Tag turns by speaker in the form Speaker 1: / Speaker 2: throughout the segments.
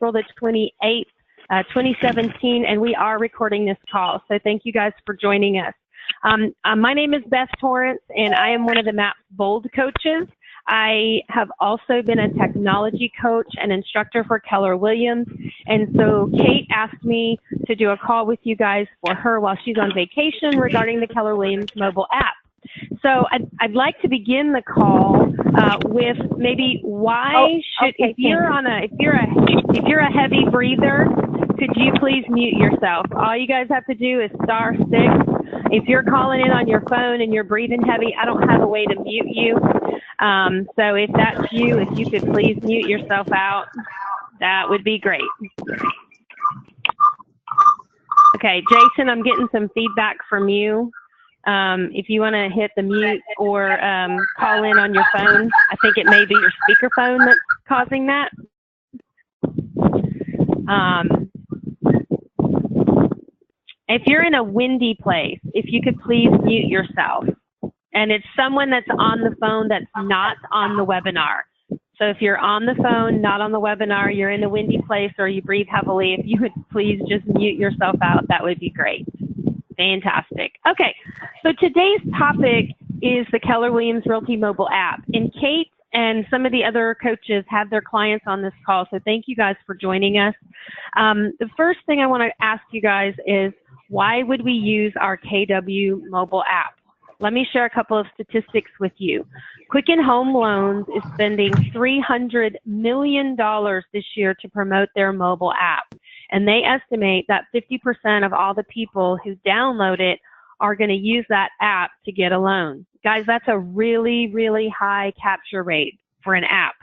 Speaker 1: April the 28th, 2017, and we are recording this call. So thank you guys for joining us. My name is Beth Torrance, and I am one of the MAPS Bold coaches. I have also been a technology coach and instructor for Keller Williams. And so Kate asked me to do a call with you guys for her while she's on vacation regarding the Keller Williams mobile app. So I'd like to begin the call with maybe why if you're a heavy breather, could you please mute yourself? All you guys have to do is *6. If you're calling in on your phone and you're breathing heavy, I don't have a way to mute you. So if that's you, if you could please mute yourself out, that would be great. Okay, Jason, I'm getting some feedback from you. If you want to hit the mute or call in on your phone, I think it may be your speakerphone that's causing that. If you're in a windy place, if you could please mute yourself. And it's someone that's on the phone that's not on the webinar. So if you're on the phone, not on the webinar, you're in a windy place or you breathe heavily, if you would please just mute yourself out, that would be great. Fantastic. Okay, so today's topic is the Keller Williams Realty mobile app. And Kate and some of the other coaches have their clients on this call, so thank you guys for joining us. The first thing I want to ask you guys is, why would we use our KW mobile app? Let me share a couple of statistics with you. Quicken Home Loans is spending $300 million this year to promote their mobile app. And they estimate that 50% of all the people who download it are going to use that app to get a loan. Guys, that's a really, really high capture rate for an app.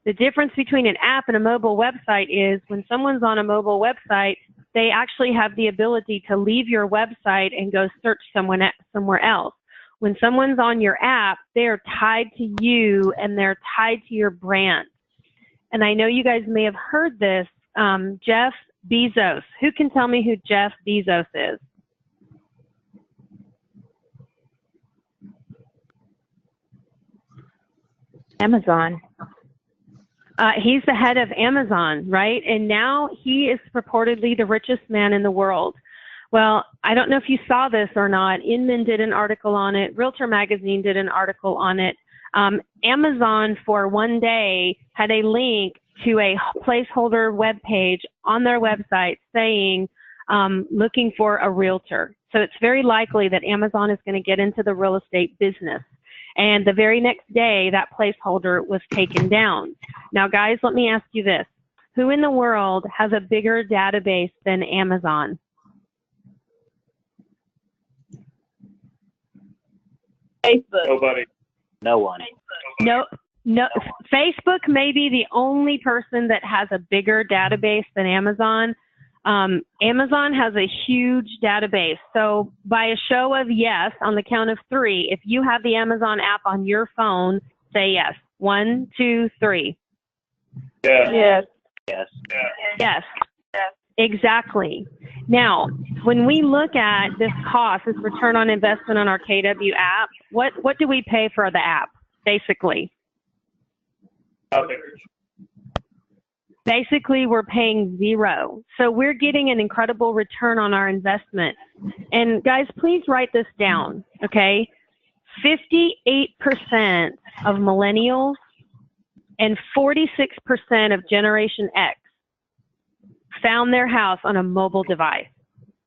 Speaker 1: The difference between an app and a mobile website is when someone's on a mobile website, they actually have the ability to leave your website and go search somewhere else. When someone's on your app, they're tied to you and they're tied to your brand. And I know you guys may have heard this, Jeff Bezos. Who can tell me who Jeff Bezos is?
Speaker 2: Amazon.
Speaker 1: He's the head of Amazon, right? And now he is purportedly the richest man in the world. Well, I don't know if you saw this or not. Inman did an article on it. Realtor Magazine did an article on it. Amazon, for one day, had a link to a placeholder web page on their website saying, looking for a realtor. So it's very likely that Amazon is going to get into the real estate business. And the very next day, that placeholder was taken down. Now, guys, let me ask you this. Who in the world has a bigger database than Amazon?
Speaker 3: Facebook. Nobody.
Speaker 2: No one.
Speaker 1: No. Facebook may be the only person that has a bigger database than Amazon. Amazon has a huge database. So by a show of yes, on the count of 3, if you have the Amazon app on your phone, say yes. 1, 2, 3.
Speaker 3: Yeah.
Speaker 2: Yes.
Speaker 3: Yes.
Speaker 1: Yes. Exactly. Now, when we look at this cost, this return on investment on our KW app, what do we pay for the app, basically?
Speaker 3: Nothing.
Speaker 1: Basically, we're paying 0. So we're getting an incredible return on our investment. And guys, please write this down, okay? 58% of millennials and 46% of Generation X found their house on a mobile device.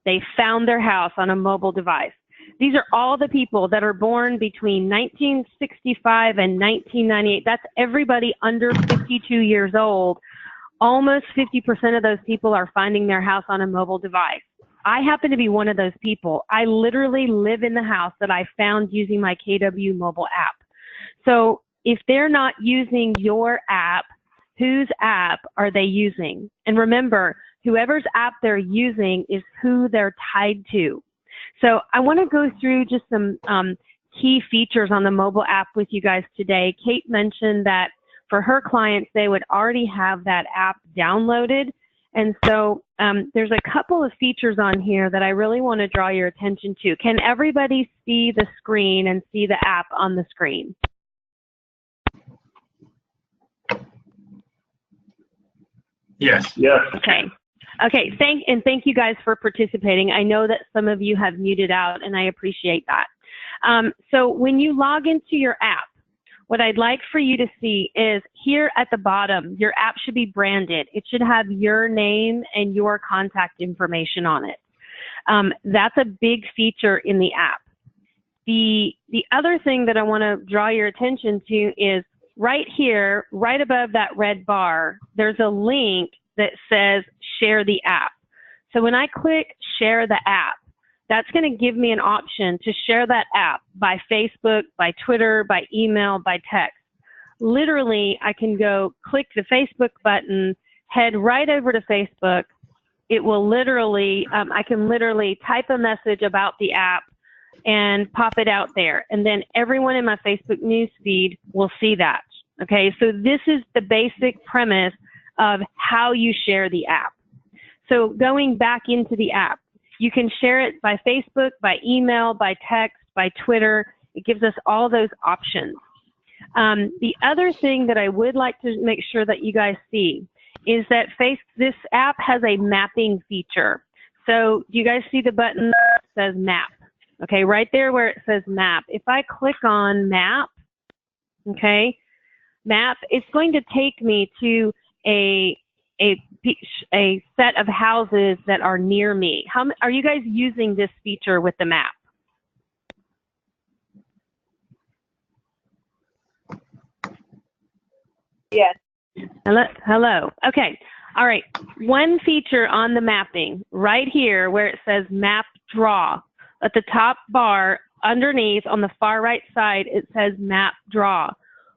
Speaker 1: They found their house on a mobile device. These are all the people that are born between 1965 and 1998. That's everybody under 52 years old. Almost 50% of those people are finding their house on a mobile device. I happen to be one of those people. I literally live in the house that I found using my KW mobile app. So if they're not using your app, whose app are they using? And remember, whoever's app they're using is who they're tied to. So I want to go through just some key features on the mobile app with you guys today. Kate mentioned that for her clients, they would already have that app downloaded. And so there's a couple of features on here that I really want to draw your attention to. Can everybody see the screen and see the app on the screen?
Speaker 4: Yes.
Speaker 3: Yes.
Speaker 1: Okay. Okay, thank you guys for participating. I know that some of you have muted out, and I appreciate that. So when you log into your app, what I'd like for you to see is here at the bottom, your app should be branded. It should have your name and your contact information on it. That's a big feature in the app. The other thing that I want to draw your attention to is right here, right above that red bar, there's a link that says share the app. So when I click share the app, that's going to give me an option to share that app by Facebook, by Twitter, by email, by text. Literally, I can go click the Facebook button, head right over to Facebook. It will literally, I can literally type a message about the app and pop it out there. And then everyone in my Facebook news feed will see that. Okay, so this is the basic premise of how you share the app. So going back into the app, you can share it by Facebook, by email, by text, by Twitter. It gives us all those options. The other thing that I would like to make sure that you guys see is that this app has a mapping feature. So do you guys see the button that says map? Okay, right there where it says map. If I click on map, okay, map, it's going to take me to a set of houses that are near me. How are you guys using this feature with the map?
Speaker 2: Yes.
Speaker 1: Hello. Okay. All right. One feature on the mapping right here where it says map draw. At the top bar underneath on the far right side, it says map draw.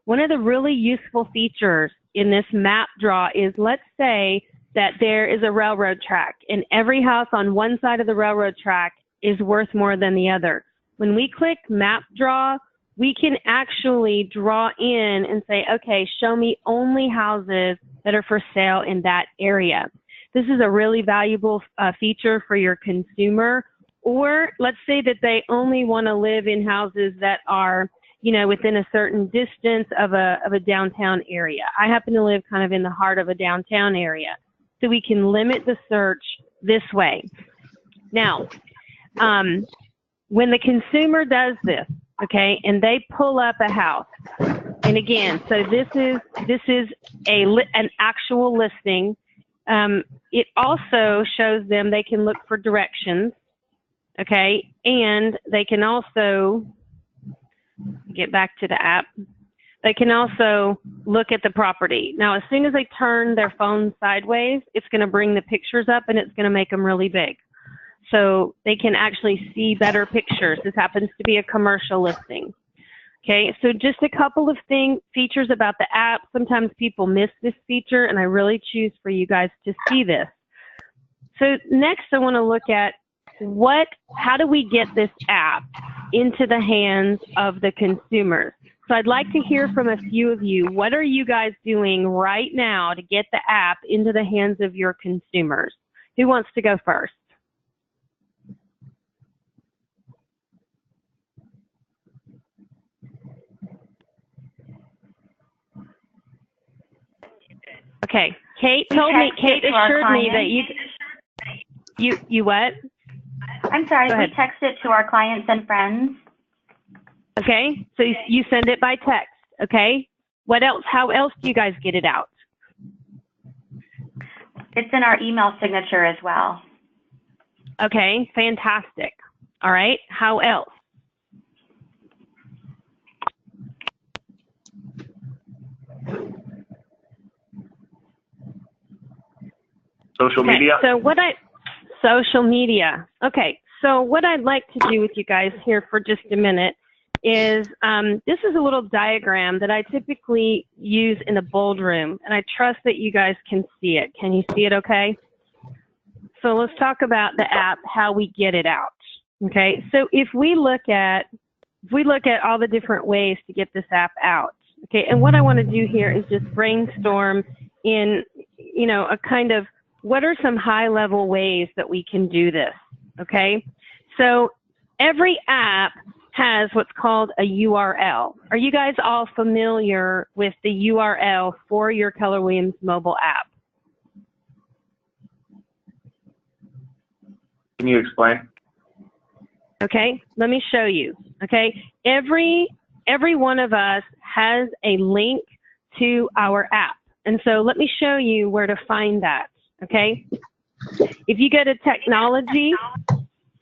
Speaker 1: One of the really useful features in this map draw is, let's say that there is a railroad track and every house on one side of the railroad track is worth more than the other. When we click map draw, we can actually draw in and say, okay, show me only houses that are for sale in that area. This is a really valuable feature for your consumer. Or let's say that they only want to live in houses that are, you know, within a certain distance of a downtown area. I happen to live kind of in the heart of a downtown area. So we can limit the search this way. Now, when the consumer does this, okay, and they pull up a house, and again, so this is an actual listing. It also shows them they can look for directions, okay, and they can also get back to the app. They can also look at the property. Now, as soon as they turn their phone sideways, it's going to bring the pictures up and it's going to make them really big. So they can actually see better pictures. This happens to be a commercial listing. Okay, so just a couple of features about the app. Sometimes people miss this feature, and I really choose for you guys to see this. So next, I want to look at how do we get this app into the hands of the consumers? So I'd like to hear from a few of you. What are you guys doing right now to get the app into the hands of your consumers? Who wants to go first? Okay, Kate assured me that you what?
Speaker 5: I'm sorry, we text it to our clients and friends.
Speaker 1: Okay, so you send it by text, okay? What else? How else do you guys get it out?
Speaker 5: It's in our email signature as well.
Speaker 1: Okay, fantastic. All right, how else?
Speaker 3: Social media.
Speaker 1: So social media. Okay, so what I'd like to do with you guys here for just a minute is, this is a little diagram that I typically use in the bold room, and I trust that you guys can see it. Can you see it okay? So let's talk about the app, how we get it out. Okay, so if we look at all the different ways to get this app out, okay, and what I want to do here is just brainstorm in, you know, a kind of, what are some high-level ways that we can do this, okay? So every app has what's called a URL. Are you guys all familiar with the URL for your Keller Williams mobile app?
Speaker 3: Can you explain?
Speaker 1: Okay, let me show you. Okay, every one of us has a link to our app. And so let me show you where to find that. Okay, if you go to technology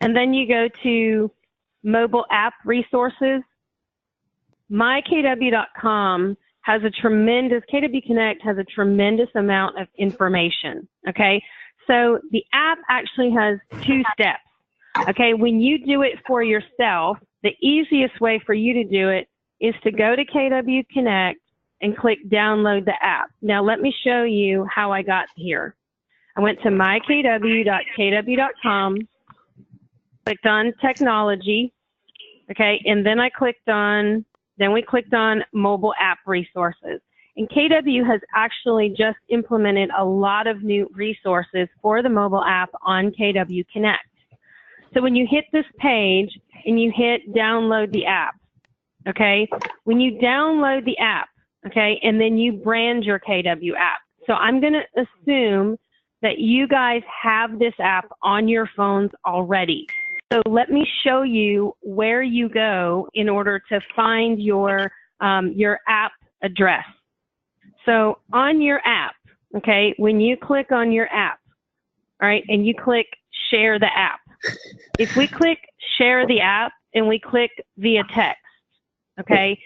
Speaker 1: and then you go to mobile app resources, mykw.com has a tremendous, KW Connect has a tremendous amount of information. Okay, so the app actually has 2 steps. Okay, when you do it for yourself, the easiest way for you to do it is to go to KW Connect and click download the app. Now let me show you how I got here. I went to mykw.kw.com, clicked on technology, okay, and then we clicked on mobile app resources. And KW has actually just implemented a lot of new resources for the mobile app on KW Connect. So when you hit this page and you hit download the app, okay, when you download the app, okay, and then you brand your KW app. So I'm going to assume that you guys have this app on your phones already. So let me show you where you go in order to find your app address. So on your app, okay, when you click on your app, all right, and you click share the app. If we click share the app and we click via text, okay,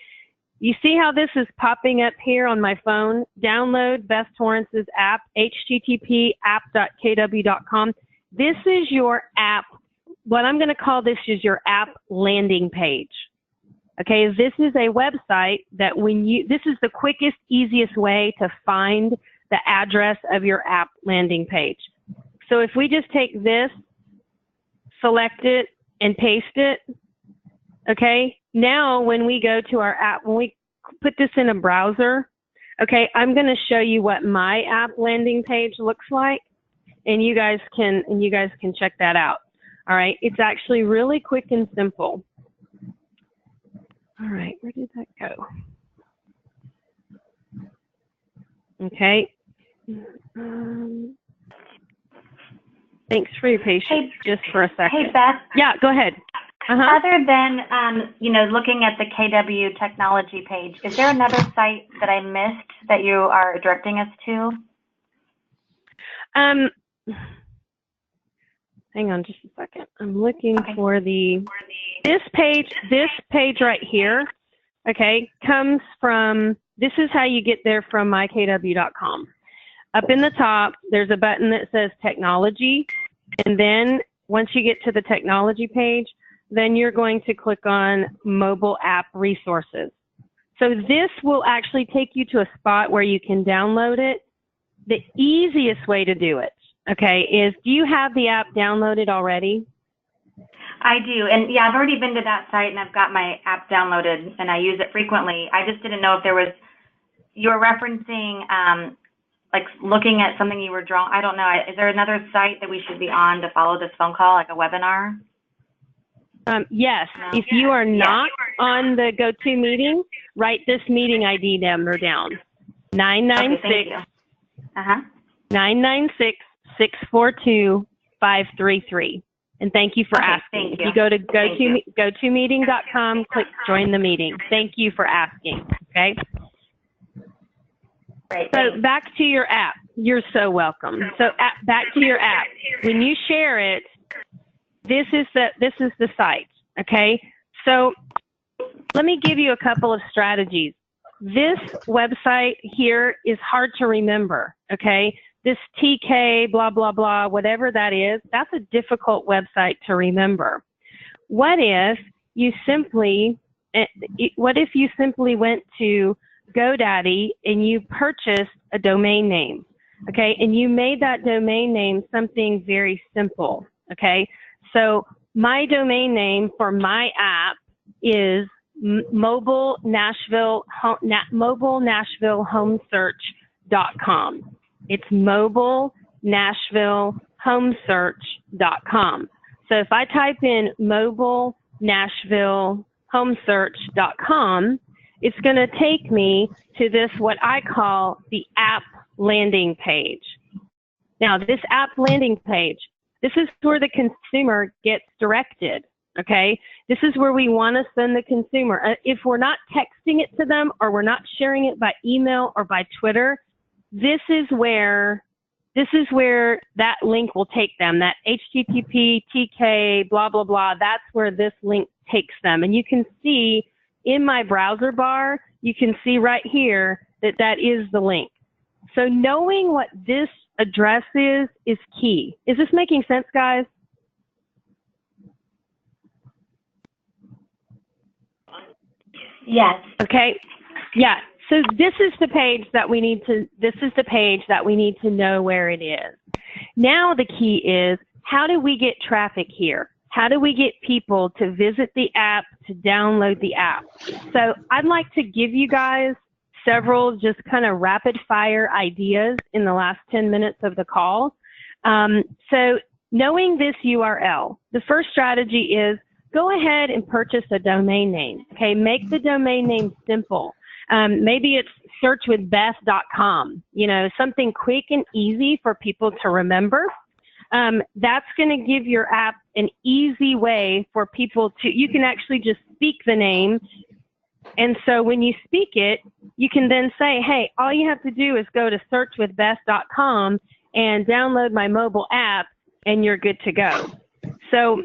Speaker 1: you see how this is popping up here on my phone? Download Beth Torrance's app, http://app.kw.com. This is your app. What I'm going to call this is your app landing page. Okay, this is a website that this is the quickest, easiest way to find the address of your app landing page. So if we just take this, select it, and paste it, okay, now when we go to our app, when we put this in a browser, okay, I'm going to show you what my app landing page looks like, and you guys can check that out. All right, it's actually really quick and simple. All right, where did that go? Okay. Thanks for your patience. Just for a second.
Speaker 5: Hey, Beth.
Speaker 1: Yeah, go ahead.
Speaker 5: Other than, looking at the KW technology page, is there another site that I missed that you are directing us to?
Speaker 1: Hang on just a second. I'm looking for this page right here, okay, comes from, this is how you get there from mykw.com. Up in the top, there's a button that says technology, and then once you get to the technology page, then you're going to click on mobile app resources. So this will actually take you to a spot where you can download it. The easiest way to do it, okay, is, do you have the app downloaded already?
Speaker 5: I do, and yeah, I've already been to that site and I've got my app downloaded and I use it frequently. I just didn't know if there was, you were referencing like looking at something you were drawing. I don't know. Is there another site that we should be on to follow this phone call, like a webinar?
Speaker 1: Yes. No. If you are not on the GoToMeeting, write this meeting ID number down. 996-642-533. And thank you for asking. If you go to GoToMeeting.com, click join the meeting. Thank you for asking. Okay.
Speaker 5: Great,
Speaker 1: so back to your app. You're so welcome. So back to your app. When you share it, this is the site. Okay. So let me give you a couple of strategies. This website here is hard to remember. Okay. This TK blah blah blah, whatever that is, that's a difficult website to remember. What if you simply went to GoDaddy and you purchased a domain name, okay, and you made that domain name something very simple, okay? So my domain name for my app is mobilenashvillehomesearch.com. It's mobilenashvillehomesearch.com. So if I type in mobilenashvillehomesearch.com, it's going to take me to this, what I call the app landing page. Now, this app landing page, This is where the consumer gets directed, okay? This is where we want to send the consumer. If we're not texting it to them or we're not sharing it by email or by Twitter, this is where that link will take them, that HTTP, TK, blah, blah, blah. That's where this link takes them. And you can see in my browser bar, you can see right here that that is the link. So knowing what this address is key. Is this making sense, guys?
Speaker 5: Yes.
Speaker 1: Okay. Yeah. So this is the page that we need to know where it is. Now the key is, how do we get traffic here? How do we get people to visit the app, to download the app? So I'd like to give you guys several just kind of rapid fire ideas in the last 10 minutes of the call. So knowing this URL, the first strategy is go ahead and purchase a domain name. Okay, make the domain name simple. Maybe it's searchwithbeth.com, something quick and easy for people to remember. That's going to give your app an easy way for people to, you can actually just speak the name. And so when you speak it, you can then say, hey, all you have to do is go to searchwithbeth.com and download my mobile app, and you're good to go. So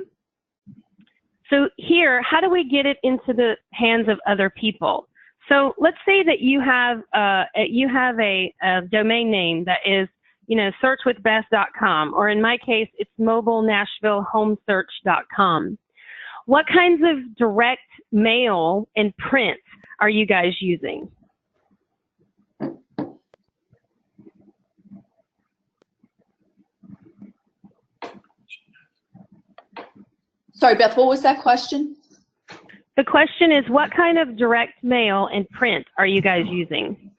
Speaker 1: here, how do we get it into the hands of other people? So let's say that you have a domain name that is, searchwithbeth.com, or in my case, it's mobilenashvillehomesearch.com. What kinds of direct mail and print are you guys using?
Speaker 4: Sorry, Beth, what was that question?
Speaker 1: The question is, what kind of direct mail and print are you guys using?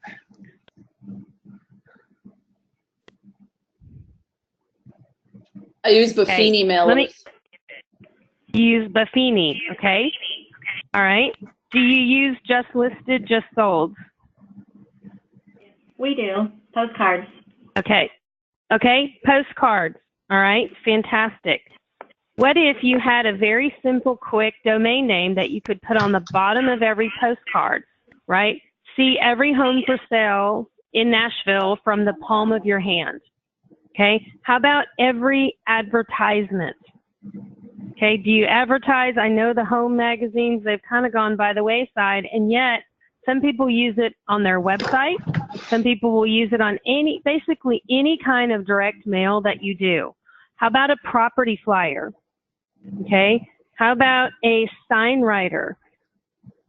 Speaker 4: I use Buffini mailers.
Speaker 1: Let me use Buffini, okay? All right. Do you use Just Listed, Just Sold?
Speaker 5: We do. Postcards.
Speaker 1: Okay. Okay, postcards. All right, fantastic. What if you had a very simple, quick domain name that you could put on the bottom of every postcard, right? See every home for sale in Nashville from the palm of your hand. Okay, how about every advertisement? Okay, do you advertise? I know the home magazines, they've kind of gone by the wayside, and yet some people use it on their website. Some people will use it on basically any kind of direct mail that you do. How about a property flyer? Okay, how about a sign writer?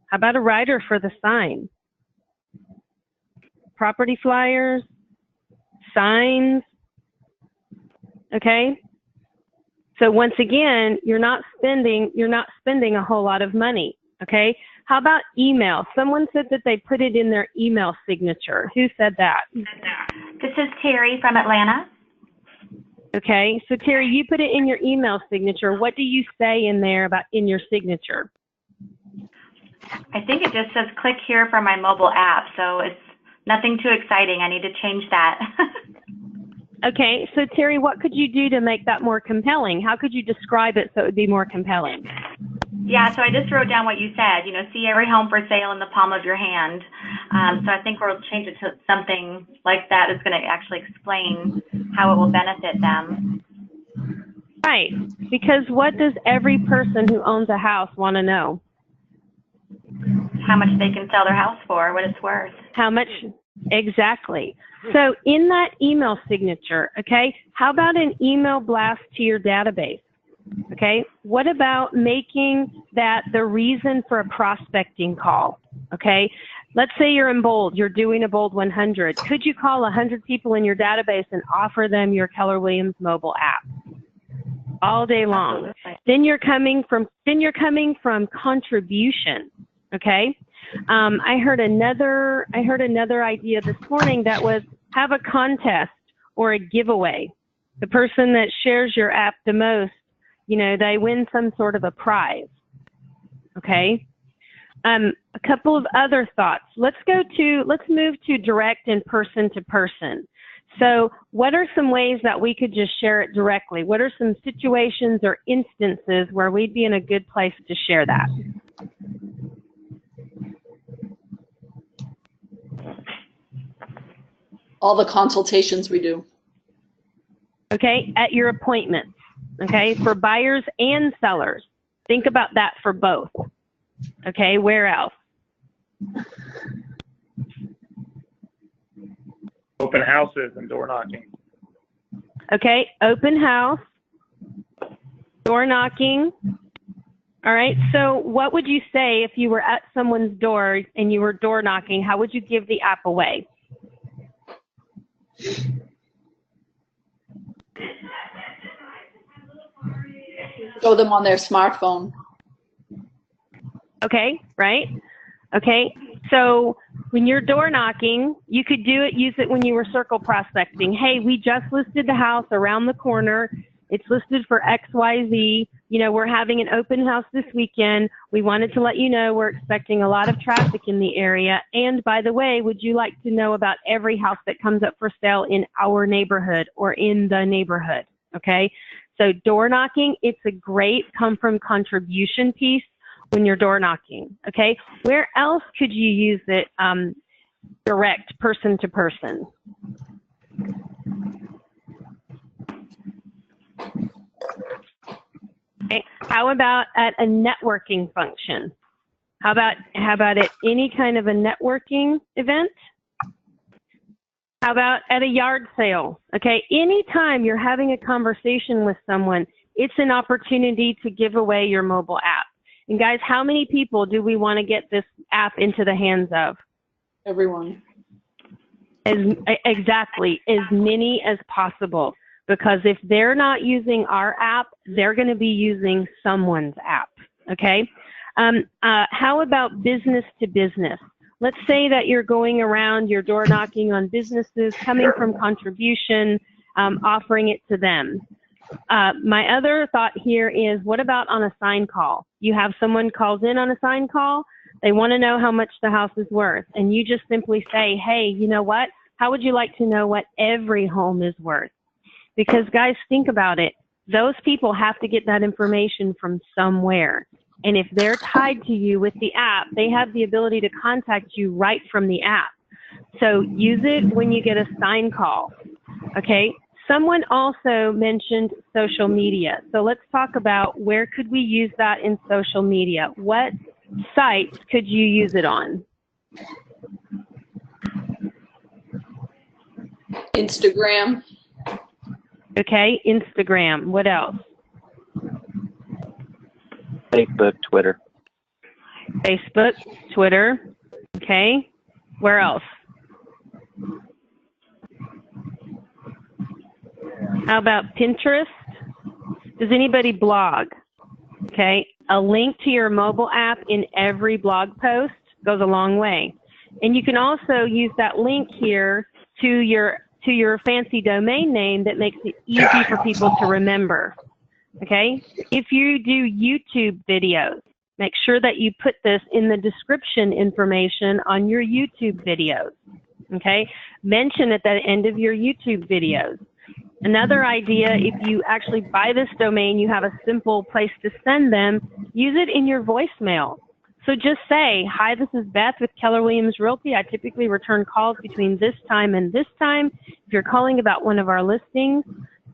Speaker 1: How about a writer for the sign? Property flyers, signs. Okay, so once again, you're not spending a whole lot of money. Okay, how about email? Someone said that they put it in their email signature. Who said that?
Speaker 5: This is Terry from Atlanta.
Speaker 1: Okay, so Terry, you put it in your email signature. What do you say in there about in your signature?
Speaker 5: I think it just says click here for my mobile app, so it's nothing too exciting. I need to change that.
Speaker 1: Okay, so Terry, what could you do to make that more compelling? How could you describe it so it would be more compelling?
Speaker 5: Yeah, so I just wrote down what you said, see every home for sale in the palm of your hand. So I think we'll change it to something like that that's going to actually explain how it will benefit them.
Speaker 1: Right, because what does every person who owns a house want to know?
Speaker 5: How much they can sell their house for, what it's worth.
Speaker 1: How much, exactly. So in that email signature, okay, how about an email blast to your database? Okay, what about making that the reason for a prospecting call? Okay, let's say you're in Bold, you're doing a Bold 100. Could you call 100 people in your database and offer them your Keller Williams mobile app all day long? Then you're coming from contribution. Okay, I heard another idea this morning that was have a contest or a giveaway. The person that shares your app the most, they win some sort of a prize. Okay. A couple of other thoughts. Let's move to direct and person to person. So what are some ways that we could just share it directly? What are some situations or instances where we'd be in a good place to share that?
Speaker 4: All the consultations we do.
Speaker 1: Okay, at your appointments, okay, for buyers and sellers. Think about that for both. Okay, where else?
Speaker 3: Open houses and door knocking.
Speaker 1: Okay, open house, door knocking. All right, so what would you say if you were at someone's door and you were door knocking? How would you give the app away?
Speaker 4: Show them on their smartphone.
Speaker 1: Okay, right? Okay, so when you're door knocking, you could use it when you were circle prospecting. Hey, we just listed the house around the corner. It's listed for XYZ. You know, we're having an open house this weekend. We wanted to let you know we're expecting a lot of traffic in the area. And by the way, would you like to know about every house that comes up for sale in our neighborhood or in the neighborhood? Okay, so door knocking, it's a great come from contribution piece when you're door knocking. Okay, where else could you use it direct person to person? Okay. How about at a networking function? How about at any kind of a networking event? How about at a yard sale? Okay, anytime you're having a conversation with someone, it's an opportunity to give away your mobile app. And guys, how many people do we want to get this app into the hands of?
Speaker 4: Everyone.
Speaker 1: Exactly, as many as possible. Because if they're not using our app, they're going to be using someone's app, okay? How about business to business? Let's say that you're going around, you're door knocking on businesses, coming from contribution, offering it to them. My other thought here is, what about on a sign call? You have someone calls in on a sign call, they want to know how much the house is worth, and you just simply say, hey, you know what? How would you like to know what every home is worth? Because guys, think about it. Those people have to get that information from somewhere. And if they're tied to you with the app, they have the ability to contact you right from the app. So use it when you get a sign call, okay? Someone also mentioned social media. So let's talk about where could we use that in social media? What sites could you use it on?
Speaker 4: Instagram.
Speaker 1: Okay, Instagram. What else?
Speaker 2: Facebook, Twitter.
Speaker 1: Facebook, Twitter. Okay. Where else? How about Pinterest? Does anybody blog? Okay. A link to your mobile app in every blog post goes a long way. And you can also use that link here to your fancy domain name that makes it easy for people to remember. Okay? If you do YouTube videos, make sure that you put this in the description information on your YouTube videos. Okay? Mention at the end of your YouTube videos. Another idea, if you actually buy this domain, you have a simple place to send them, use it in your voicemail. So just say, hi, this is Beth with Keller Williams Realty. I typically return calls between this time and this time. If you're calling about one of our listings,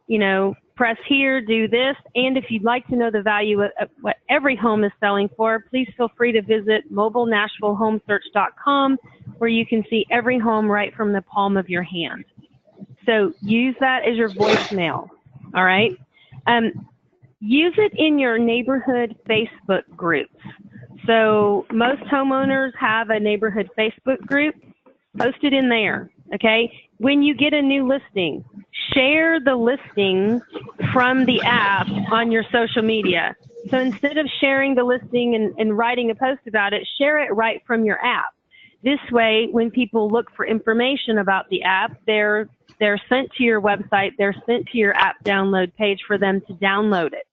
Speaker 1: you know, press here, do this. And if you'd like to know the value of what every home is selling for, please feel free to visit mobilenashvillehomesearch.com, where you can see every home right from the palm of your hand. So use that as your voicemail, all right? Use it in your neighborhood Facebook groups. So most homeowners have a neighborhood Facebook group. Post it in there, okay? When you get a new listing, share the listing from the app on your social media. So instead of sharing the listing and writing a post about it, share it right from your app. This way, when people look for information about the app, they're sent to your website, they're sent to your app download page for them to download it.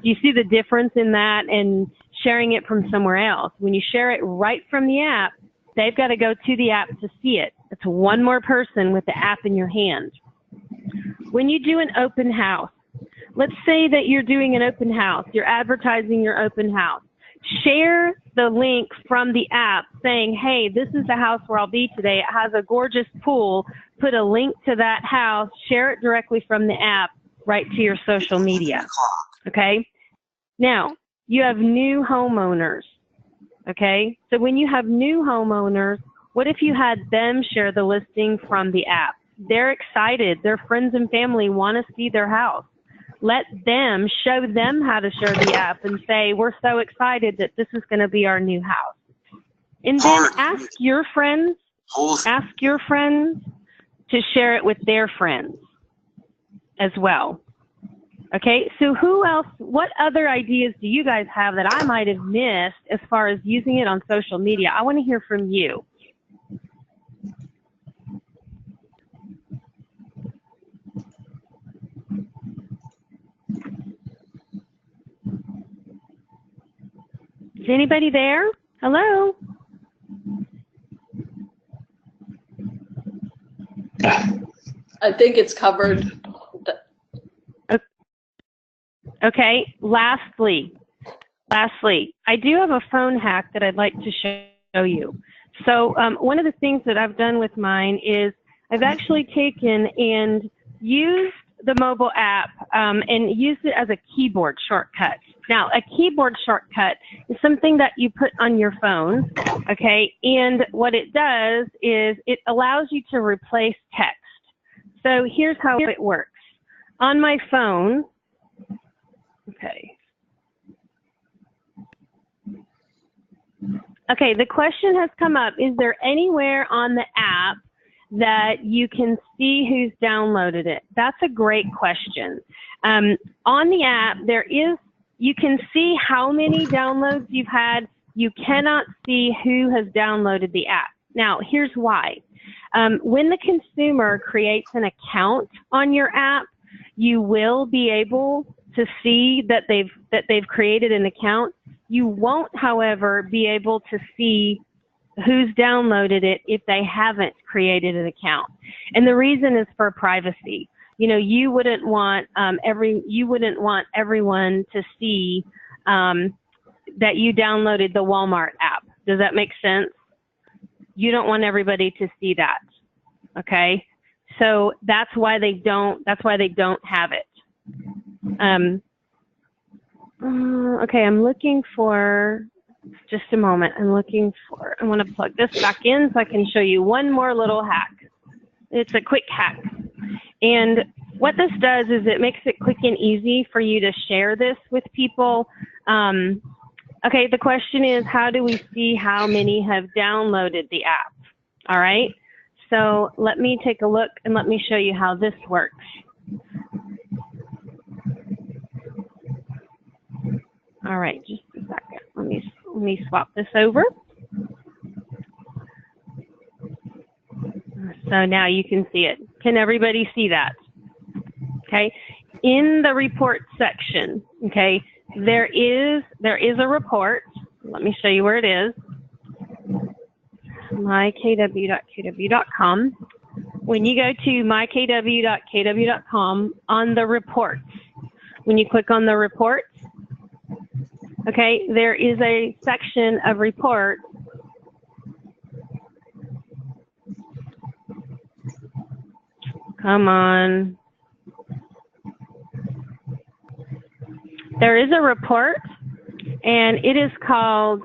Speaker 1: Do you see the difference in that and sharing it from somewhere else? When you share it right from the app, they've got to go to the app to see it. That's one more person with the app in your hand. When you do an open house, let's say that you're doing an open house, you're advertising your open house. Share the link from the app saying, hey, this is the house where I'll be today. It has a gorgeous pool. Put a link to that house, share it directly from the app right to your social media. Okay? Now, you have new homeowners. Okay? So when you have new homeowners, what if you had them share the listing from the app? They're excited. Their friends and family want to see their house. Let them show them how to share the app and say, we're so excited that this is going to be our new house. And then ask your friends to share it with their friends as well. Okay, so who else, what other ideas do you guys have that I might have missed as far as using it on social media? I want to hear from you. Is anybody there? Hello?
Speaker 4: I think it's covered.
Speaker 1: Okay, lastly, I do have a phone hack that I'd like to show you. So one of the things that I've done with mine is I've actually taken and used the mobile app and used it as a keyboard shortcut. Now, a keyboard shortcut is something that you put on your phone, okay? And what it does is it allows you to replace text. So here's how it works. On my phone, okay. Okay, the question has come up, is there anywhere on the app that you can see who's downloaded it? That's a great question. On the app, you can see how many downloads you've had. You cannot see who has downloaded the app. Now, here's why. When the consumer creates an account on your app, you will be able to see that they've created an account. You won't, however, be able to see who's downloaded it if they haven't created an account. And the reason is for privacy. You know, you wouldn't want everyone to see that you downloaded the Walmart app. Does that make sense? You don't want everybody to see that. Okay? So that's why they don't have it. Okay, I'm looking for, just a moment. I want to plug this back in so I can show you one more little hack. It's a quick hack. And what this does is it makes it quick and easy for you to share this with people. Okay, the question is, how do we see how many have downloaded the app? All right, so let me take a look and let me show you how this works. All right, just a second. Let me swap this over. So now you can see it. Can everybody see that? Okay. In the report section, okay, there is a report. Let me show you where it is. mykw.kw.com. When you go to mykw.kw.com, on the reports, when you click on the reports, okay, there is a section of reports. Come on. There is a report, and it is called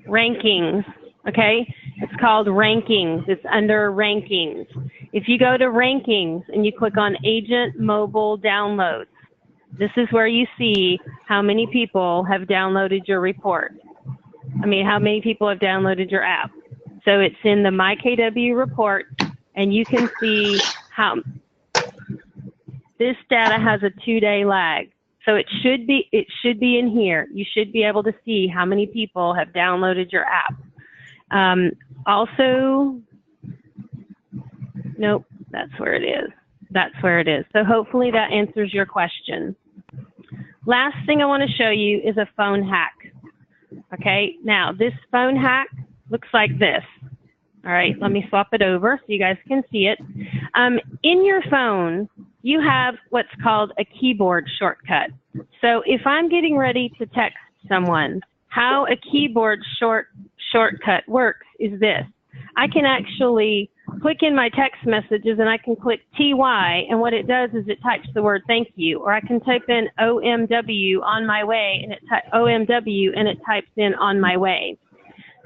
Speaker 1: rankings, okay? It's called rankings. It's under rankings. If you go to rankings and you click on agent mobile downloads, this is where you see how many people have downloaded your report. How many people have downloaded your app. So it's in the MyKW report, and you can see how this data has a 2-day lag. So it should be in here. You should be able to see how many people have downloaded your app. Also, nope, that's where it is. That's where it is. So hopefully that answers your question. Last thing I want to show you is a phone hack. Okay, now this phone hack looks like this. All right, let me swap it over so you guys can see it. In your phone, you have what's called a keyboard shortcut. So if I'm getting ready to text someone, how a keyboard shortcut works is this. I can actually click in my text messages and I can click TY, and what it does is it types the word thank you, or I can type in OMW on my way, and it types in on my way.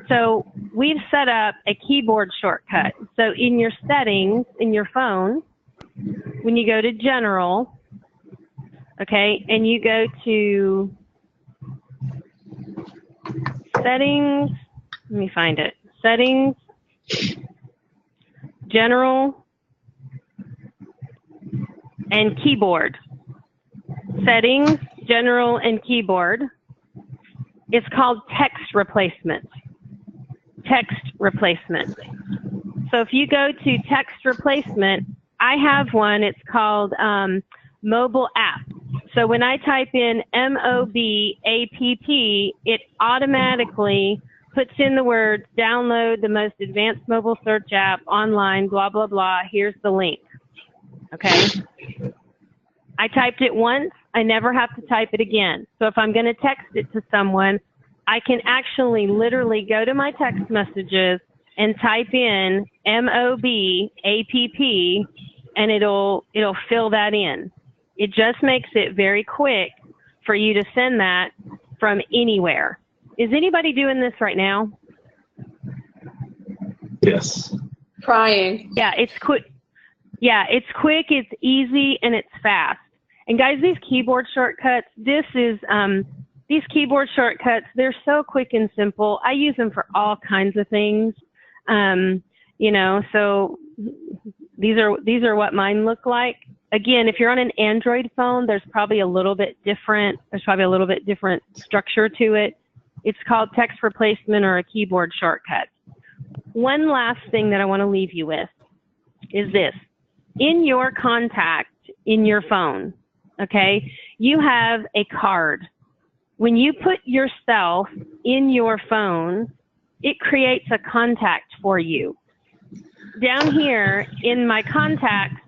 Speaker 1: So we've set up a keyboard shortcut. So in your settings, in your phone, when you go to General, okay, and you go to Settings, let me find it, Settings, General, and Keyboard. Settings, General, and Keyboard. It's called Text Replacement. Text Replacement. So if you go to Text Replacement, I have one, it's called Mobile App. So when I type in MOBAPP, it automatically puts in the words, download the most advanced mobile search app online, blah, blah, blah. Here's the link. Okay. I typed it once. I never have to type it again. So if I'm going to text it to someone, I can actually literally go to my text messages and type in MOBAPP, and it'll fill that in. It just makes it very quick for you to send that from anywhere. Is anybody doing this right now?
Speaker 6: Yes.
Speaker 4: Trying.
Speaker 1: Yeah, it's quick. Yeah, it's quick, it's easy, and it's fast. And guys, these keyboard shortcuts, these keyboard shortcuts, they're so quick and simple. I use them for all kinds of things. You know, so these are what mine look like. Again, if you're on an Android phone, there's probably a little bit different structure to it. It's called text replacement or a keyboard shortcut. One last thing that I want to leave you with is this. In your contact in your phone, okay, you have a card. When you put yourself in your phone, it creates a contact for you. Down here in my contacts,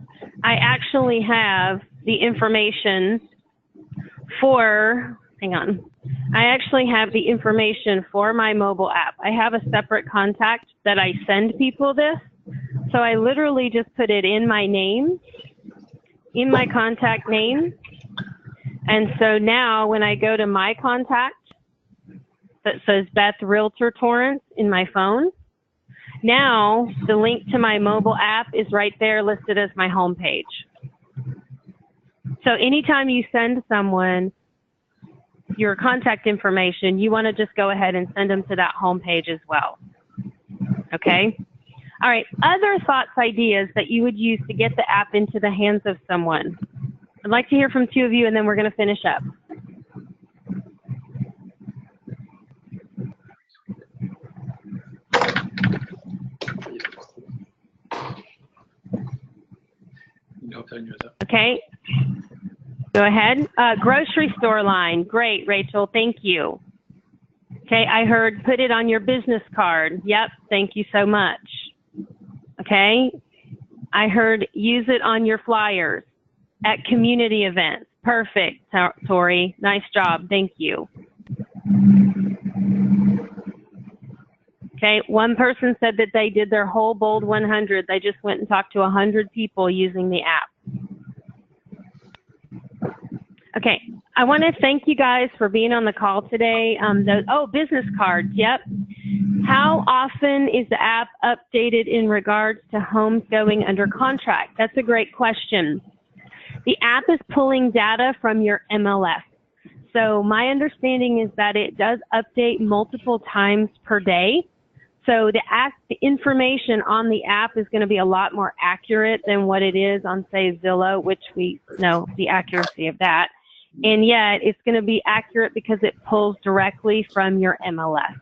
Speaker 1: I actually have the information for, I actually have the information for my mobile app. I have a separate contact that I send people this. So I literally just put it in my name, in my contact name. And so now when I go to my contact that says Beth Realtor Torrance in my phone, now the link to my mobile app is right there listed as my home page. So anytime you send someone your contact information, you want to just go ahead and send them to that home page as well. Okay? All right, other thoughts, ideas that you would use to get the app into the hands of someone. I'd like to hear from two of you, and then we're going to finish up. Okay, go ahead. Grocery store line. Great, Rachel. Thank you. Okay, I heard put it on your business card. Yep, thank you so much. Okay, I heard use it on your flyers at community events. Perfect, Tori. Nice job. Thank you. Okay, one person said that they did their whole Bold 100. They just went and talked to 100 people using the app. Okay, I want to thank you guys for being on the call today. Business cards, yep. How often is the app updated in regards to homes going under contract? That's a great question. The app is pulling data from your MLS. So my understanding is that it does update multiple times per day. So the information on the app is going to be a lot more accurate than what it is on, say, Zillow, which we know the accuracy of that. And yet it's going to be accurate because it pulls directly from your MLS.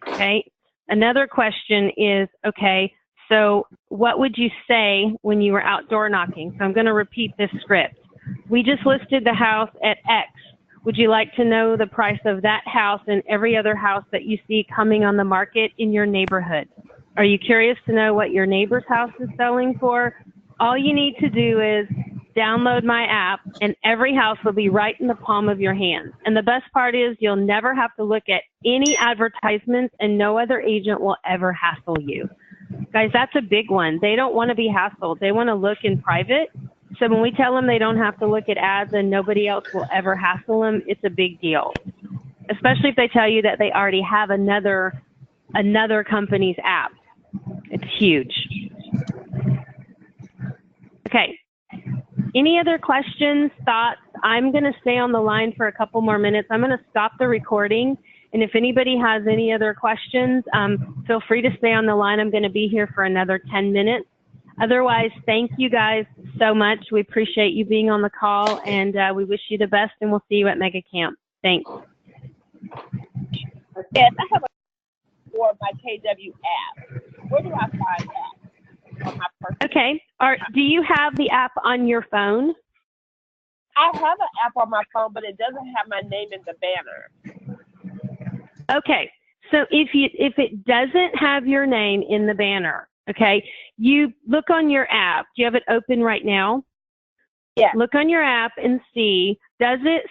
Speaker 1: Okay. Another question is, okay, so what would you say when you were outdoor knocking? So I'm going to repeat this script. We just listed the house at X. Would you like to know the price of that house and every other house that you see coming on the market in your neighborhood? Are you curious to know what your neighbor's house is selling for? All you need to do is download my app, and every house will be right in the palm of your hand. And the best part is you'll never have to look at any advertisements, and no other agent will ever hassle you. Guys, that's a big one. They don't want to be hassled. They want to look in private. So when we tell them they don't have to look at ads and nobody else will ever hassle them, it's a big deal. Especially if they tell you that they already have another company's app. It's huge. Okay. Any other questions, thoughts? I'm going to stay on the line for a couple more minutes. I'm going to stop the recording. And if anybody has any other questions, feel free to stay on the line. I'm going to be here for another 10 minutes. Otherwise, thank you guys so much. We appreciate you being on the call, and we wish you the best, and we'll see you at Mega Camp. Thanks.
Speaker 6: Yes, I have a for my KW app. Where do I find that on my personal?
Speaker 1: Okay. Do you have the app on your phone?
Speaker 6: I have an app on my phone, but it doesn't have my name in the banner.
Speaker 1: Okay. So if it doesn't have your name in the banner, okay, you look on your app. Do you have it open right now?
Speaker 6: Yeah.
Speaker 1: Look on your app and see, does it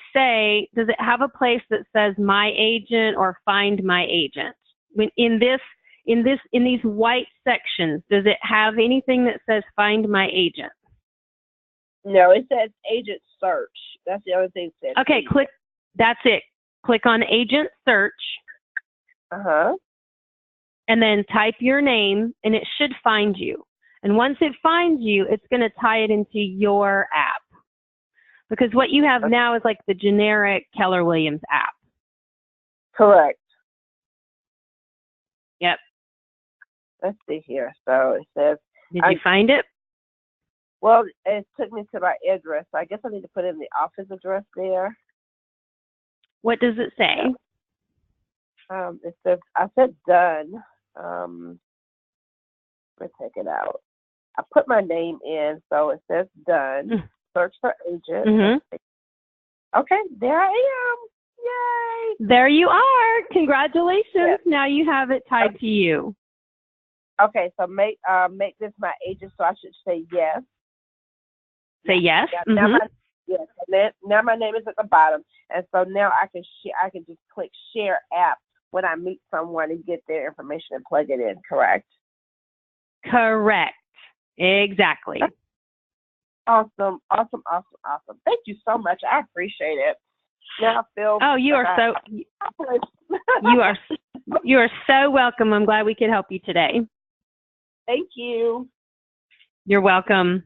Speaker 1: have a place that says My Agent or Find My Agent? When in these white sections, does it have anything that says Find My Agent?
Speaker 6: No, it says Agent Search. That's the other thing it says.
Speaker 1: Okay, that's it. Click on Agent Search.
Speaker 6: Uh-huh.
Speaker 1: And then type your name, and it should find you. And once it finds you, it's going to tie it into your app. Because what you have now is like the generic Keller Williams app.
Speaker 6: Correct.
Speaker 1: Yep.
Speaker 6: Let's see here. So it says.
Speaker 1: Did you find it?
Speaker 6: Well, it took me to my address. So I guess I need to put in the office address there.
Speaker 1: What does it say?
Speaker 6: It says, I said done. Let's take it out. I put my name in, so it says done. Search for agent.
Speaker 1: Mm-hmm.
Speaker 6: Okay, there I am. Yay!
Speaker 1: There you are. Congratulations.
Speaker 6: Yes.
Speaker 1: Now you have it tied to you.
Speaker 6: Okay, so make this my agent, so I should say yes.
Speaker 1: Say yes.
Speaker 6: Yeah, now now my name is at the bottom, and so now I can just click share app when I meet someone and get their information and plug it in. Correct.
Speaker 1: Correct. Exactly.
Speaker 6: Awesome. Thank you so much. I appreciate it. Now I feel.
Speaker 1: Oh, you are so welcome. I'm glad we could help you today.
Speaker 6: Thank you.
Speaker 1: You're welcome.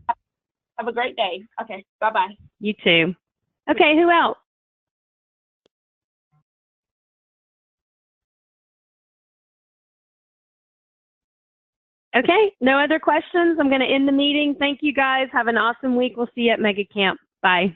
Speaker 6: Have a great day. Okay. Bye-bye.
Speaker 1: You too. Okay, who else? Okay, no other questions. I'm going to end the meeting. Thank you guys. Have an awesome week. We'll see you at Mega Camp. Bye.